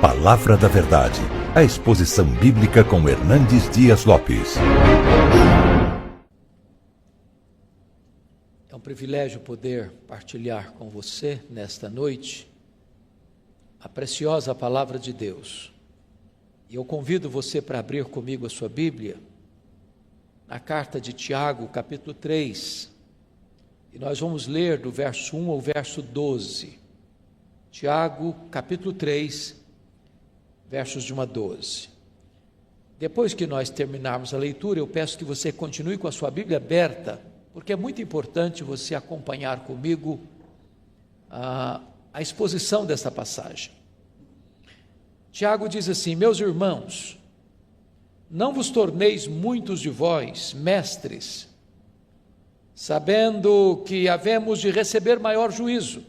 Palavra da Verdade, a exposição bíblica com Hernandes Dias Lopes. É um privilégio poder partilhar com você nesta noite a preciosa Palavra de Deus. E eu convido você para abrir comigo a sua Bíblia na carta de Tiago, capítulo 3, e nós vamos ler do verso 1 ao verso 12. Tiago, capítulo 3, versos de 1 a 12. Depois que nós terminarmos a leitura, eu peço que você continue com a sua Bíblia aberta, porque é muito importante você acompanhar comigo a exposição desta passagem. Tiago diz assim: meus irmãos, não vos torneis muitos de vós mestres, sabendo que havemos de receber maior juízo,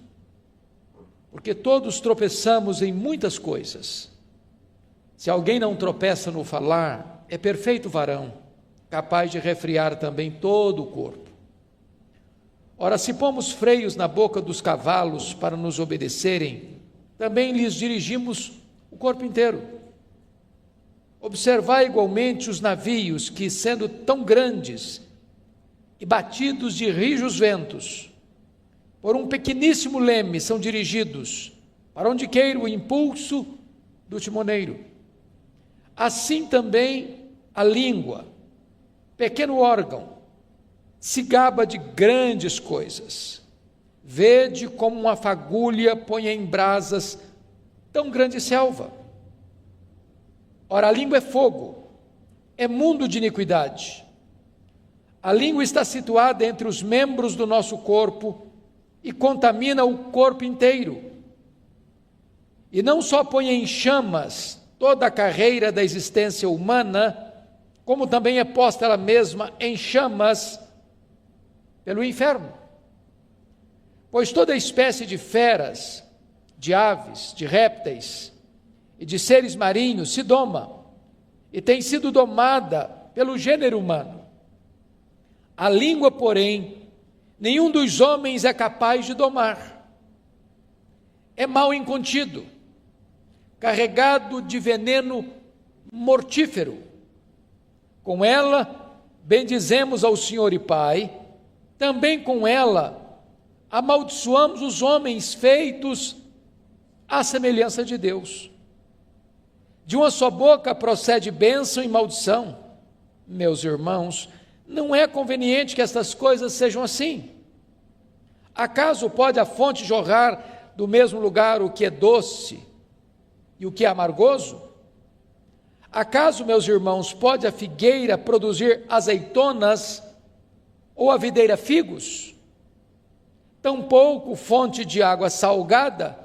porque todos tropeçamos em muitas coisas. Se alguém não tropeça no falar, é perfeito varão, capaz de refrear também todo o corpo. Ora, se pomos freios na boca dos cavalos para nos obedecerem, também lhes dirigimos o corpo inteiro. Observai igualmente os navios que, sendo tão grandes e batidos de rijos ventos, por um pequeníssimo leme são dirigidos, para onde queira o impulso do timoneiro. Assim também a língua, pequeno órgão, se gaba de grandes coisas. Vede como uma fagulha põe em brasas tão grande selva. Ora, a língua é fogo, é mundo de iniquidade. A língua está situada entre os membros do nosso corpo e contamina o corpo inteiro. E não só põe em chamas toda a carreira da existência humana, como também é posta ela mesma em chamas pelo inferno. Pois toda espécie de feras, de aves, de répteis e de seres marinhos se doma e tem sido domada pelo gênero humano. A língua, porém, nenhum dos homens é capaz de domar. É mal incontido, carregado de veneno mortífero. Com ela bendizemos ao Senhor e Pai, também com ela amaldiçoamos os homens feitos à semelhança de Deus. De uma só boca procede bênção e maldição. Meus irmãos, não é conveniente que estas coisas sejam assim. Acaso pode a fonte jorrar do mesmo lugar o que é doce e o que é amargoso? Acaso, meus irmãos, pode a figueira produzir azeitonas ou a videira figos? Tampouco fonte de água salgada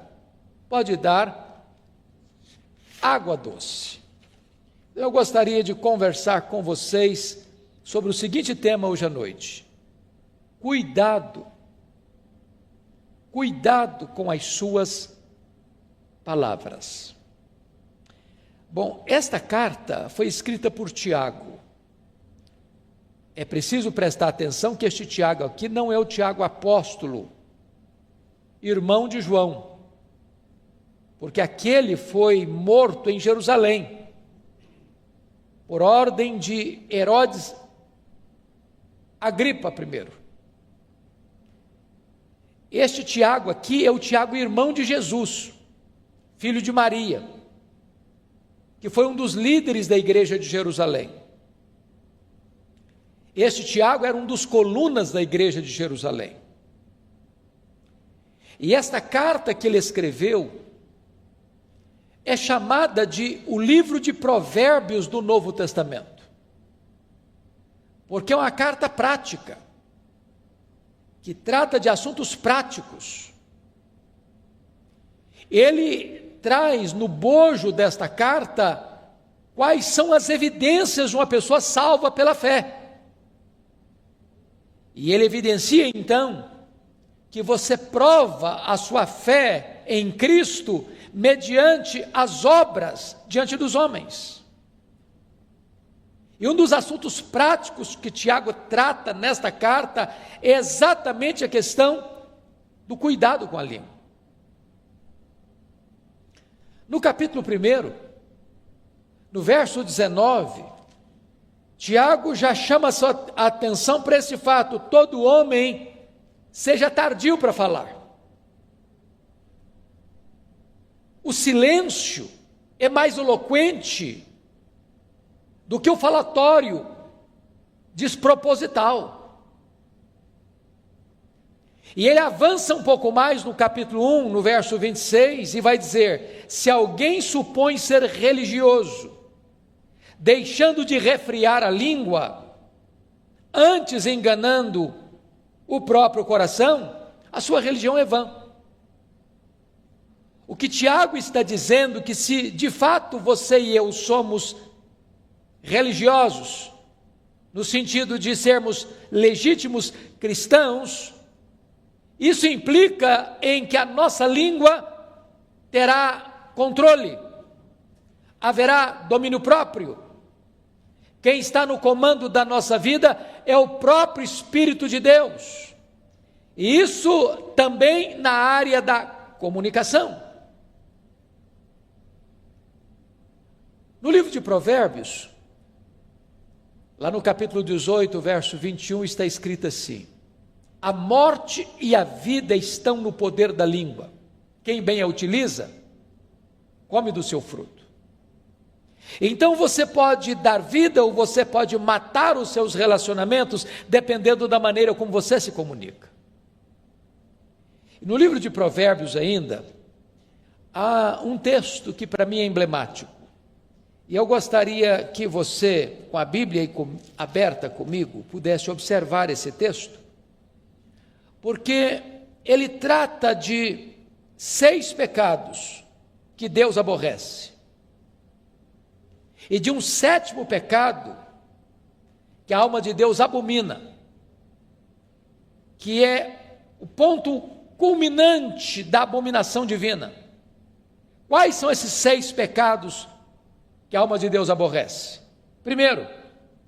pode dar água doce. Eu gostaria de conversar com vocês sobre o seguinte tema hoje à noite: cuidado com as suas palavras. Bom, esta carta foi escrita por Tiago. É preciso prestar atenção que este Tiago aqui não é o Tiago apóstolo, irmão de João, porque aquele foi morto em Jerusalém, por ordem de Herodes Agripa I. Este Tiago aqui é o Tiago irmão de Jesus, filho de Maria, que foi um dos líderes da igreja de Jerusalém. Este Tiago era um dos colunas da igreja de Jerusalém. E esta carta que ele escreveu é chamada de o livro de Provérbios do Novo Testamento, porque é uma carta prática, que trata de assuntos práticos. Ele traz no bojo desta carta quais são as evidências de uma pessoa salva pela fé. E ele evidencia então que você prova a sua fé em Cristo mediante as obras diante dos homens. E um dos assuntos práticos que Tiago trata nesta carta é exatamente a questão do cuidado com a língua. No capítulo 1, no verso 19, Tiago já chama a sua atenção para esse fato: todo homem seja tardio para falar. O silêncio é mais eloquente do que o falatório desproposital. E ele avança um pouco mais no capítulo 1, no verso 26, e vai dizer: se alguém supõe ser religioso, deixando de refriar a língua, antes enganando o próprio coração, a sua religião é vã. O que Tiago está dizendo, que se de fato você e eu somos religiosos, no sentido de sermos legítimos cristãos, isso implica em que a nossa língua terá controle, haverá domínio próprio. Quem está no comando da nossa vida é o próprio Espírito de Deus. E isso também na área da comunicação. No livro de Provérbios, lá no capítulo 18, verso 21, está escrito assim: a morte e a vida estão no poder da língua. Quem bem a utiliza, come do seu fruto. Então você pode dar vida ou você pode matar os seus relacionamentos, dependendo da maneira como você se comunica. No livro de Provérbios ainda, há um texto que para mim é emblemático. E eu gostaria que você, com a Bíblia aberta comigo, pudesse observar esse texto, porque ele trata de 6 pecados que Deus aborrece, e de um 7º pecado que a alma de Deus abomina, que é o ponto culminante da abominação divina. Quais são esses 6 pecados que a alma de Deus aborrece? Primeiro,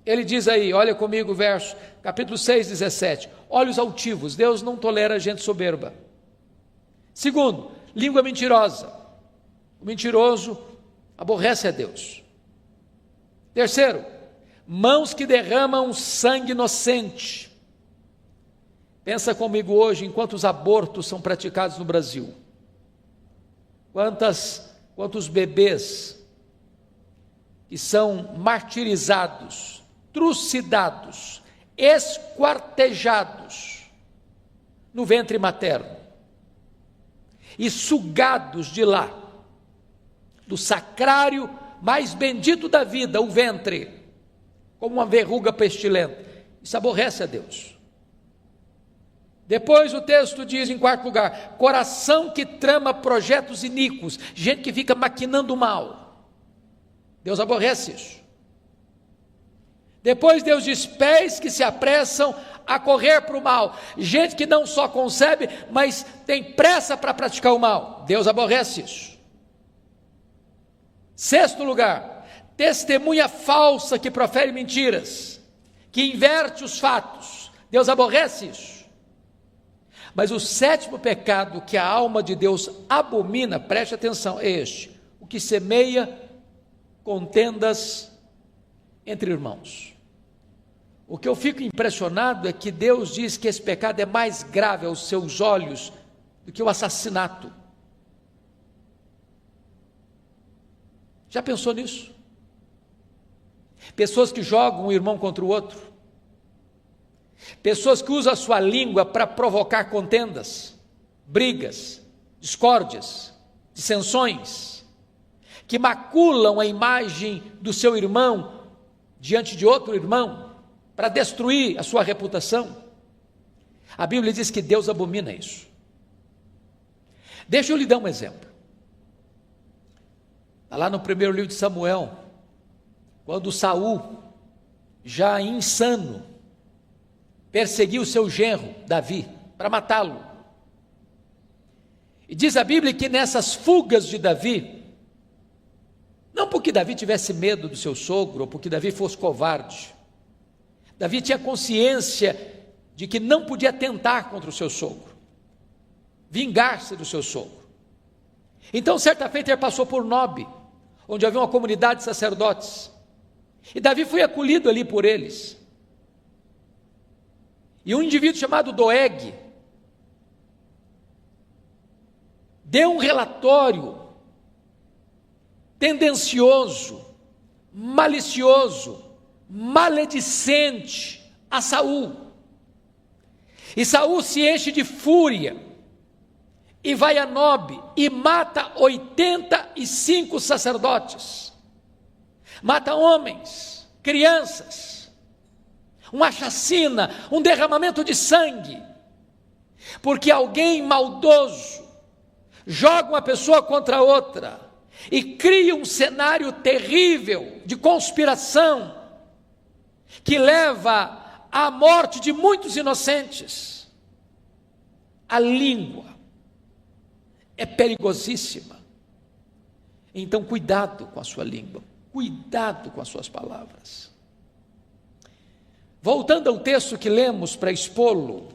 ele diz aí, olha comigo o verso, capítulo 6, 17, olhos altivos. Deus não tolera gente soberba. Segundo, língua mentirosa. O mentiroso aborrece a Deus. Terceiro, mãos que derramam sangue inocente. Pensa comigo hoje em quantos abortos são praticados no Brasil. Quantos bebês que são martirizados, trucidados, esquartejados no ventre materno e sugados de lá, do sacrário mais bendito da vida, o ventre, como uma verruga pestilenta. Isso aborrece a Deus. Depois o texto diz, em 4º lugar, coração que trama projetos iníquos, gente que fica maquinando mal. Deus aborrece isso. Depois Deus diz, pés que se apressam a correr para o mal, gente que não só concebe, mas tem pressa para praticar o mal. Deus aborrece isso. 6º lugar, testemunha falsa que profere mentiras, que inverte os fatos. Deus aborrece isso. Mas o 7º pecado que a alma de Deus abomina, preste atenção, é este: o que semeia contendas entre irmãos. O que eu fico impressionado é que Deus diz que esse pecado é mais grave aos seus olhos do que o assassinato. Já pensou nisso? Pessoas que jogam um irmão contra o outro, pessoas que usam a sua língua para provocar contendas, brigas, discórdias, dissensões, que maculam a imagem do seu irmão diante de outro irmão, para destruir a sua reputação. A Bíblia diz que Deus abomina isso. Deixa eu lhe dar um exemplo. Está lá no primeiro livro de Samuel, quando Saul, já insano, perseguiu seu genro, Davi, para matá-lo. E diz a Bíblia que nessas fugas de Davi, não porque Davi tivesse medo do seu sogro, ou porque Davi fosse covarde, Davi tinha consciência de que não podia tentar contra o seu sogro, vingar-se do seu sogro. Então, certa feita, ele passou por Nob, onde havia uma comunidade de sacerdotes. E Davi foi acolhido ali por eles. E um indivíduo chamado Doeg deu um relatório tendencioso, malicioso, maledicente a Saul. E Saul se enche de fúria e vai a Nob e mata 85 sacerdotes. Mata homens, crianças, uma chacina, um derramamento de sangue, porque alguém maldoso joga uma pessoa contra outra e cria um cenário terrível de conspiração que leva à morte de muitos inocentes. A língua é perigosíssima. Então, cuidado com a sua língua, cuidado com as suas palavras. Voltando ao texto que lemos para expô-lo,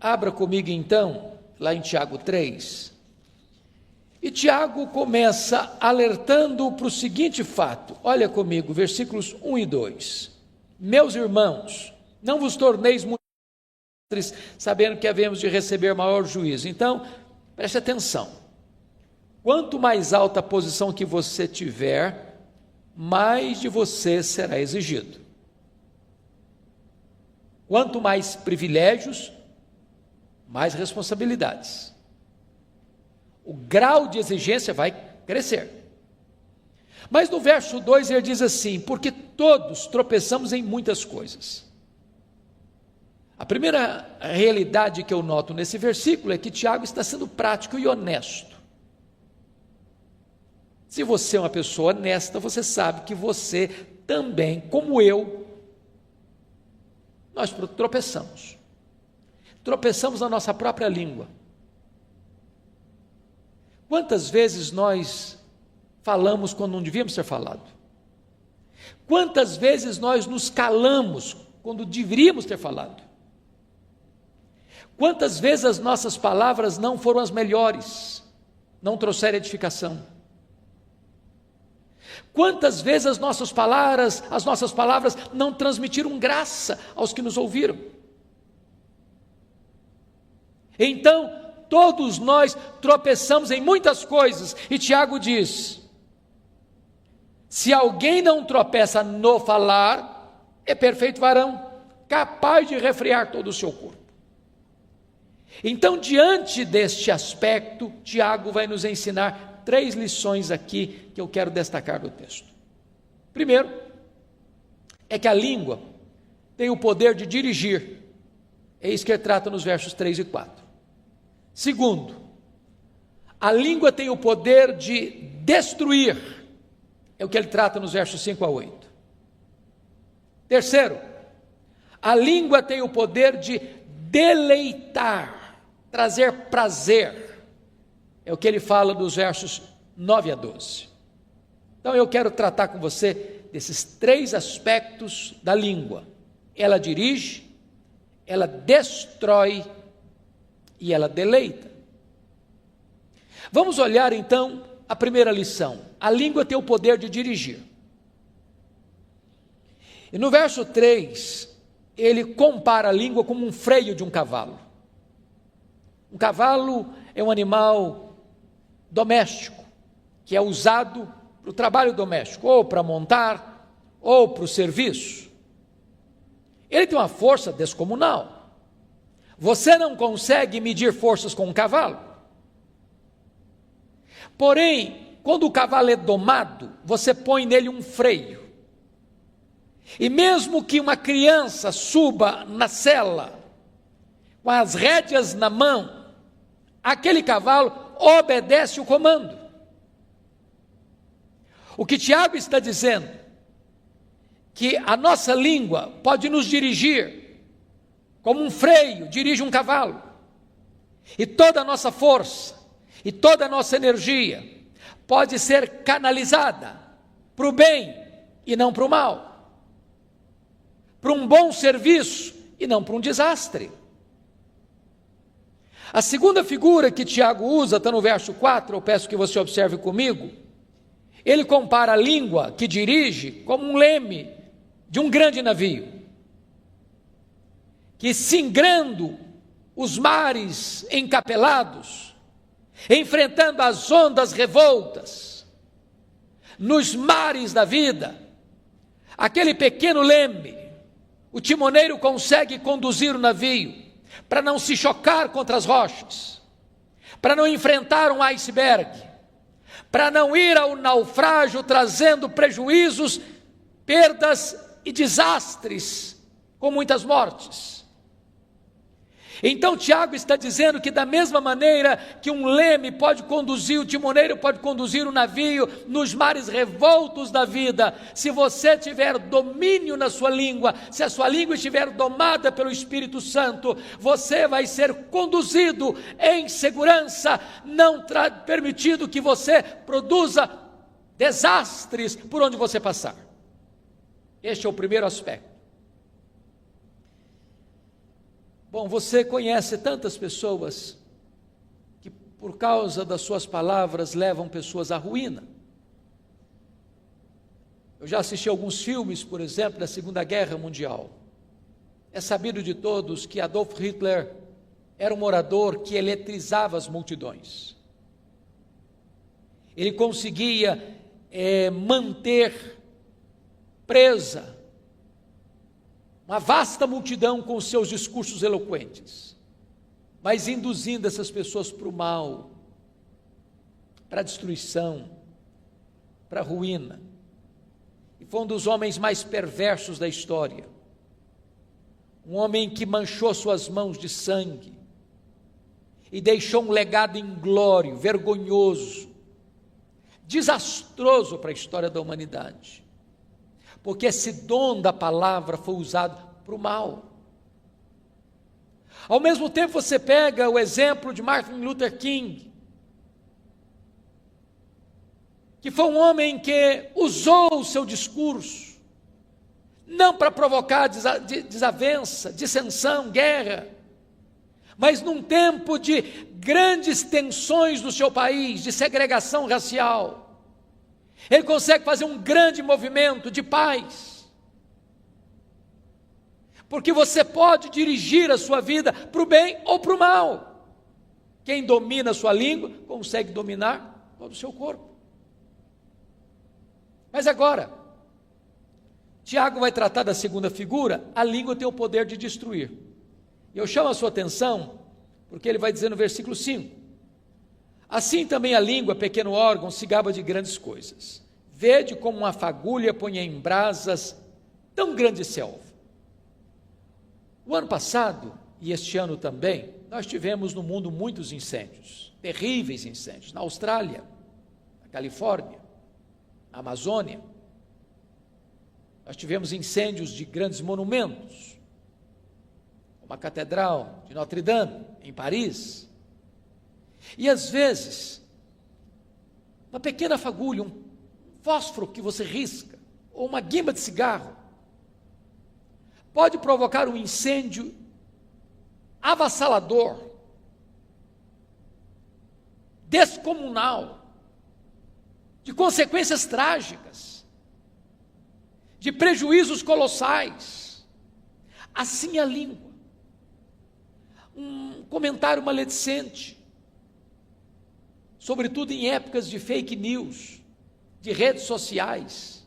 abra comigo então, lá em Tiago 3. E Tiago começa alertando para o seguinte fato. Olha comigo, versículos 1 e 2. Meus irmãos, não vos torneis muito sabendo que havemos de receber maior juízo. Então, preste atenção. Quanto mais alta a posição que você tiver, mais de você será exigido. Quanto mais privilégios, mais responsabilidades. O grau de exigência vai crescer. Mas no verso 2 ele diz assim: porque todos tropeçamos em muitas coisas. A primeira realidade que eu noto nesse versículo é que Tiago está sendo prático e honesto. Se você é uma pessoa honesta, você sabe que você também, como eu, nós tropeçamos. Tropeçamos na nossa própria língua. Quantas vezes nós falamos quando não devíamos ter falado? Quantas vezes nós nos calamos quando deveríamos ter falado? Quantas vezes as nossas palavras não foram as melhores, não trouxeram edificação? Quantas vezes as nossas palavras não transmitiram graça aos que nos ouviram? Então, todos nós tropeçamos em muitas coisas, e Tiago diz: se alguém não tropeça no falar, é perfeito varão, capaz de refrear todo o seu corpo. Então, diante deste aspecto, Tiago vai nos ensinar 3 lições aqui que eu quero destacar do texto. Primeiro, é que a língua tem o poder de dirigir. É isso que ele trata nos versos 3 e 4. Segundo, a língua tem o poder de destruir. É o que ele trata nos versos 5 a 8. Terceiro, a língua tem o poder de deleitar, trazer prazer. É o que ele fala dos versos 9 a 12. Então eu quero tratar com você desses 3 aspectos da língua. Ela dirige, ela destrói e ela deleita. Vamos olhar então a primeira lição. A língua tem o poder de dirigir. E no verso 3, ele compara a língua como um freio de um cavalo. Um cavalo é um animal doméstico, que é usado para o trabalho doméstico, ou para montar, ou para o serviço. Ele tem uma força descomunal. Você não consegue medir forças com um cavalo. Porém, quando o cavalo é domado, você põe nele um freio. E mesmo que uma criança suba na sela, com as rédeas na mão, aquele cavalo obedece o comando. O que Tiago está dizendo, que a nossa língua pode nos dirigir, como um freio dirige um cavalo, e toda a nossa força, e toda a nossa energia, pode ser canalizada para o bem e não para o mal, para um bom serviço e não para um desastre. A segunda figura que Tiago usa, está no verso 4, eu peço que você observe comigo. Ele compara a língua que dirige como um leme de um grande navio, que singrando os mares encapelados, enfrentando as ondas revoltas, nos mares da vida, aquele pequeno leme, o timoneiro consegue conduzir o navio, para não se chocar contra as rochas, para não enfrentar um iceberg, para não ir ao naufrágio trazendo prejuízos, perdas e desastres, com muitas mortes. Então Tiago está dizendo que da mesma maneira que um leme pode conduzir, o timoneiro pode conduzir o navio nos mares revoltos da vida, se você tiver domínio na sua língua, se a sua língua estiver domada pelo Espírito Santo, você vai ser conduzido em segurança, não permitido que você produza desastres por onde você passar. Este é o primeiro aspecto. Bom, você conhece tantas pessoas que por causa das suas palavras levam pessoas à ruína. Eu já assisti alguns filmes, por exemplo, da Segunda Guerra Mundial. É sabido de todos que Adolf Hitler era um orador que eletrizava as multidões. Ele conseguia manter presa uma vasta multidão com os seus discursos eloquentes, mas induzindo essas pessoas para o mal, para a destruição, para a ruína. E foi um dos homens mais perversos da história, um homem que manchou suas mãos de sangue e deixou um legado inglório, vergonhoso, desastroso para a história da humanidade. Porque esse dom da palavra foi usado para o mal. Ao mesmo tempo você pega o exemplo de Martin Luther King, que foi um homem que usou o seu discurso, não para provocar desavença, dissensão, guerra, mas num tempo de grandes tensões no seu país, de segregação racial, ele consegue fazer um grande movimento de paz, porque você pode dirigir a sua vida para o bem ou para o mal. Quem domina a sua língua, consegue dominar todo o seu corpo. Mas agora, Tiago vai tratar da segunda figura, a língua tem o poder de destruir. E eu chamo a sua atenção, porque ele vai dizer no versículo 5, assim também a língua, pequeno órgão, se gaba de grandes coisas. Vede como uma fagulha põe em brasas tão grande selva. O ano passado, e este ano também, nós tivemos no mundo muitos incêndios, terríveis incêndios, na Austrália, na Califórnia, na Amazônia. Nós tivemos incêndios de grandes monumentos, como a Catedral de Notre Dame, em Paris. E às vezes, uma pequena fagulha, um fósforo que você risca, ou uma guimba de cigarro, pode provocar um incêndio avassalador, descomunal, de consequências trágicas, de prejuízos colossais. Assim a língua. Um comentário maledicente, sobretudo em épocas de fake news, de redes sociais,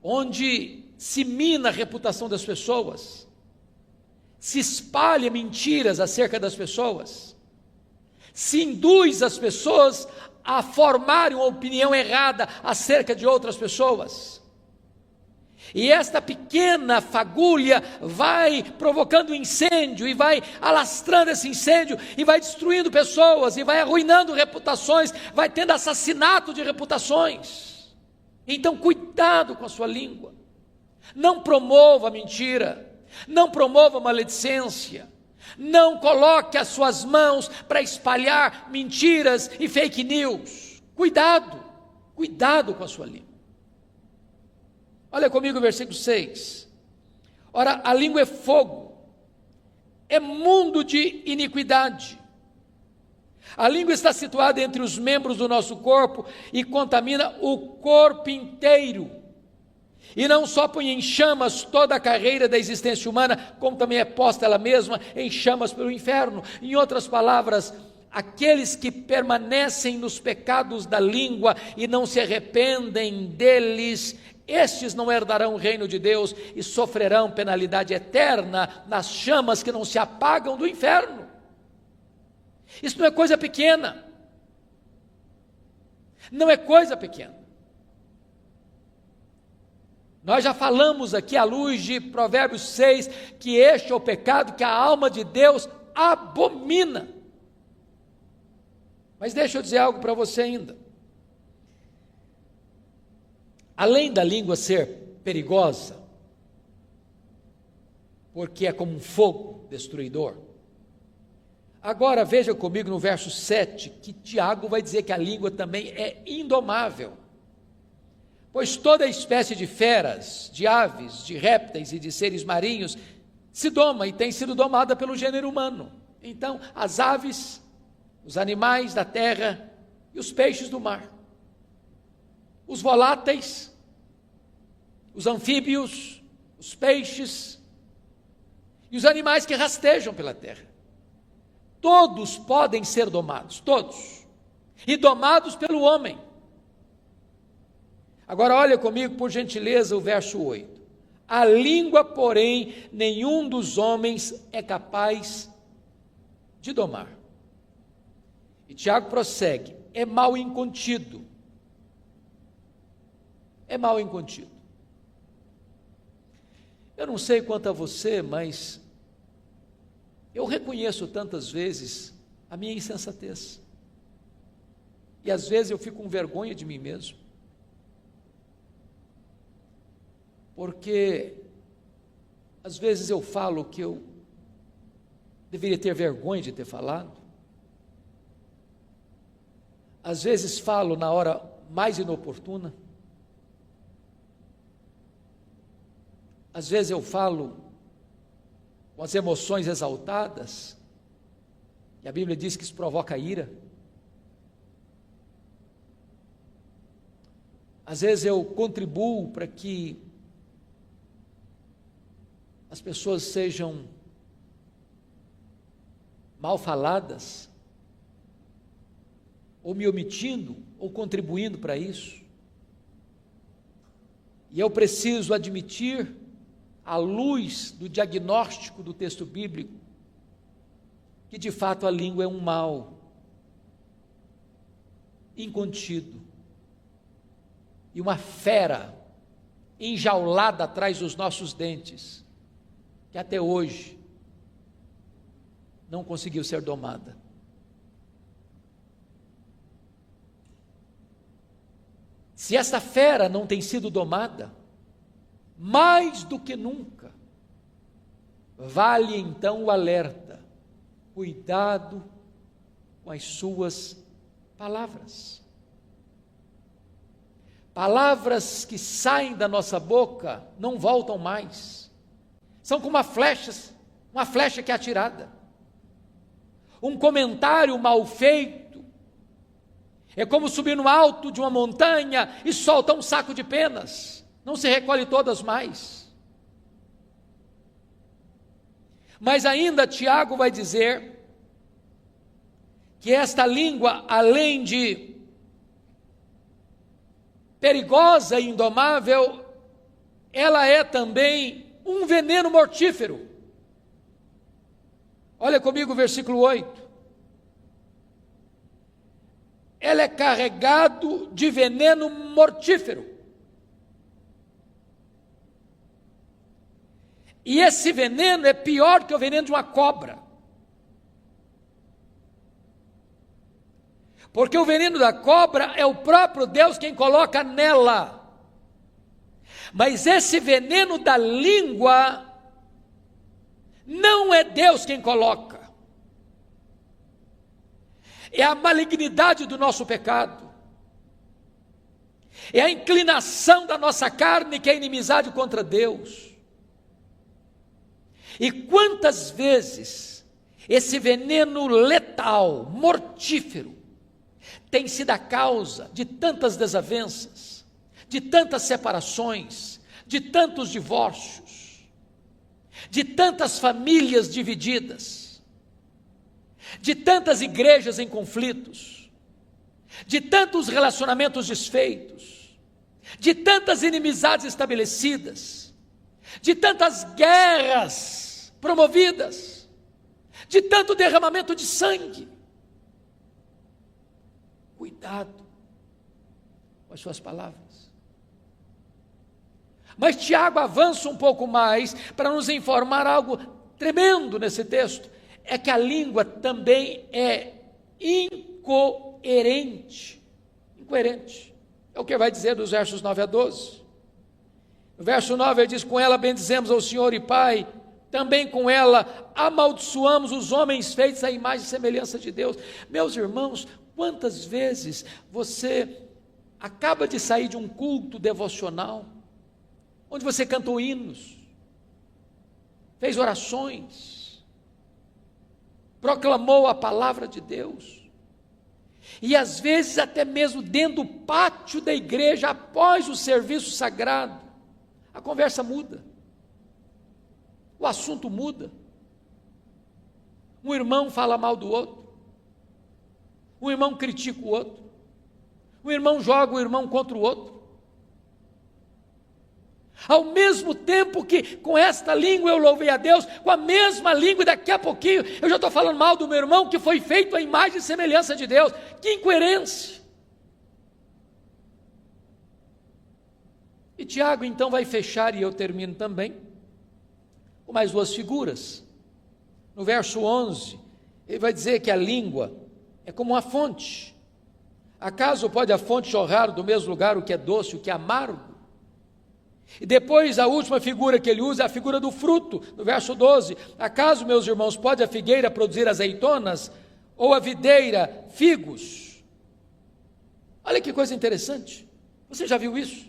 onde se mina a reputação das pessoas, se espalha mentiras acerca das pessoas, se induz as pessoas a formarem uma opinião errada acerca de outras pessoas. E esta pequena fagulha vai provocando incêndio, e vai alastrando esse incêndio, e vai destruindo pessoas, e vai arruinando reputações, vai tendo assassinato de reputações. Então cuidado com a sua língua, não promova mentira, não promova maledicência, não coloque as suas mãos para espalhar mentiras e fake news. Cuidado com a sua língua. Olha comigo o versículo 6. Ora, a língua é fogo, é mundo de iniquidade. A língua está situada entre os membros do nosso corpo e contamina o corpo inteiro. E não só põe em chamas toda a carreira da existência humana, como também é posta ela mesma em chamas pelo inferno. Em outras palavras, aqueles que permanecem nos pecados da língua e não se arrependem deles, estes não herdarão o reino de Deus e sofrerão penalidade eterna nas chamas que não se apagam do inferno. Isso não é coisa pequena. Não é coisa pequena. Nós já falamos aqui à luz de Provérbios 6, que este é o pecado que a alma de Deus abomina. Mas deixa eu dizer algo para você ainda. Além da língua ser perigosa, porque é como um fogo destruidor, agora veja comigo no verso 7, que Tiago vai dizer que a língua também é indomável. Pois toda espécie de feras, de aves, de répteis e de seres marinhos se doma e tem sido domada pelo gênero humano. Então, as aves, os animais da terra e os peixes do mar, os voláteis, os anfíbios, os peixes e os animais que rastejam pela terra, todos podem ser domados, todos, e domados pelo homem. Agora olha comigo, por gentileza, o verso 8. A língua, porém, nenhum dos homens é capaz de domar. E Tiago prossegue, é mal incontido. É mal incontido. Eu não sei quanto a você, mas eu reconheço tantas vezes a minha insensatez. E às vezes eu fico com vergonha de mim mesmo. Porque às vezes eu falo que eu deveria ter vergonha de ter falado. Às vezes falo na hora mais inoportuna. Às vezes eu falo com as emoções exaltadas, e a Bíblia diz que isso provoca ira. Às vezes eu contribuo para que as pessoas sejam mal faladas, ou me omitindo, ou contribuindo para isso. E eu preciso admitir, à luz do diagnóstico do texto bíblico, que de fato a língua é um mal incontido, e uma fera enjaulada atrás dos nossos dentes, que até hoje não conseguiu ser domada. Se esta fera não tem sido domada, mais do que nunca, vale então o alerta: cuidado com as suas palavras. Palavras que saem da nossa boca não voltam mais. São como uma flecha que é atirada. Um comentário mal feito é como subir no alto de uma montanha e soltar um saco de penas. Não se recolhe todas mais. Mas ainda Tiago vai dizer que esta língua, além de perigosa e indomável, ela é também um veneno mortífero. Olha comigo o versículo 8. Ela é carregado de veneno mortífero. E esse veneno é pior que o veneno de uma cobra. Porque o veneno da cobra é o próprio Deus quem coloca nela. Mas esse veneno da língua não é Deus quem coloca. É a malignidade do nosso pecado. É a inclinação da nossa carne que é inimizade contra Deus. E quantas vezes esse veneno letal, mortífero, tem sido a causa de tantas desavenças, de tantas separações, de tantos divórcios, de tantas famílias divididas, de tantas igrejas em conflitos, de tantos relacionamentos desfeitos, de tantas inimizades estabelecidas, de tantas guerras promovidas, de tanto derramamento de sangue. Cuidado com as suas palavras. Mas Tiago avança um pouco mais para nos informar algo tremendo nesse texto. É que a língua também é incoerente. Incoerente. É o que vai dizer dos versos 9 a 12. No verso 9 ele diz: com ela bendizemos ao Senhor e Pai, também com ela amaldiçoamos os homens feitos à imagem e semelhança de Deus. Meus irmãos, quantas vezes você acaba de sair de um culto devocional, onde você cantou hinos, fez orações, proclamou a palavra de Deus, e às vezes até mesmo dentro do pátio da igreja, após o serviço sagrado, a conversa muda, o assunto muda, um irmão fala mal do outro, um irmão critica o outro, um irmão joga o irmão contra o outro, ao mesmo tempo que com esta língua eu louvei a Deus, com a mesma língua, e daqui a pouquinho eu já estou falando mal do meu irmão que foi feito à imagem e semelhança de Deus. Que incoerência! E Tiago então vai fechar, e eu termino também, com mais duas figuras. No verso 11, ele vai dizer que a língua é como uma fonte. Acaso pode a fonte jorrar do mesmo lugar o que é doce, o que é amargo? E depois a última figura que ele usa é a figura do fruto, no verso 12. Acaso, meus irmãos, pode a figueira produzir azeitonas, ou a videira figos? Olha que coisa interessante. Você já viu isso?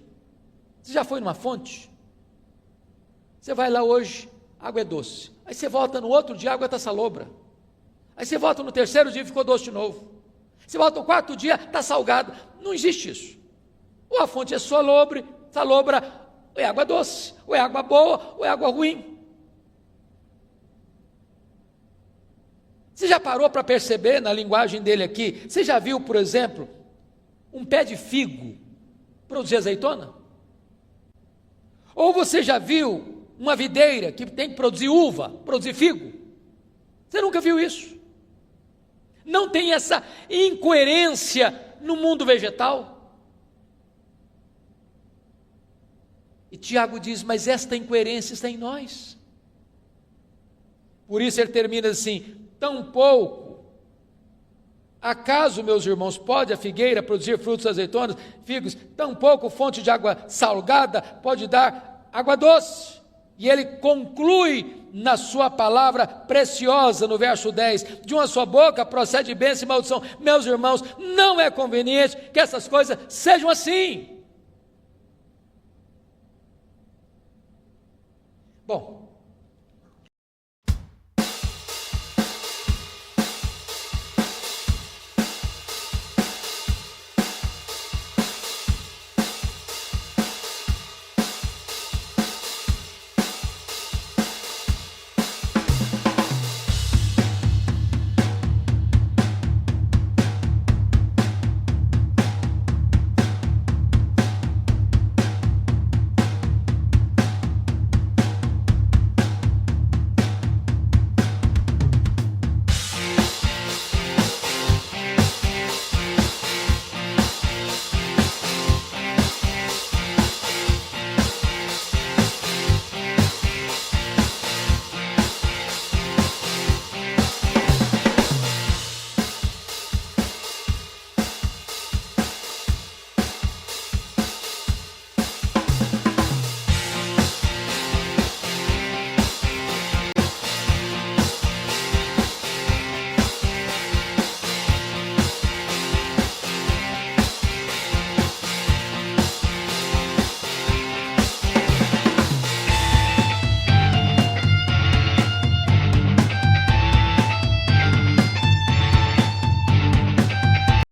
Você já foi numa fonte? Você vai lá hoje, a água é doce. Aí você volta no outro dia, a água está salobra. Aí você volta no terceiro dia e ficou doce de novo. Você volta no quarto dia, está salgado. Não existe isso. Ou a fonte é salobra, ou é água doce, ou é água boa, ou é água ruim. Você já parou para perceber na linguagem dele aqui? Você já viu, por exemplo, um pé de figo produzir azeitona? Ou você já viu uma videira que tem que produzir uva, produzir figo? Você nunca viu isso? Não tem essa incoerência no mundo vegetal? E Tiago diz, mas esta incoerência está em nós. Por isso ele termina assim: tampouco, acaso, meus irmãos, pode a figueira produzir frutos azeitonas, figos? Tampouco fonte de água salgada pode dar água doce. E ele conclui na sua palavra preciosa, no verso 10, de uma só boca procede bênção e maldição. Meus irmãos, não é conveniente que essas coisas sejam assim. Bom,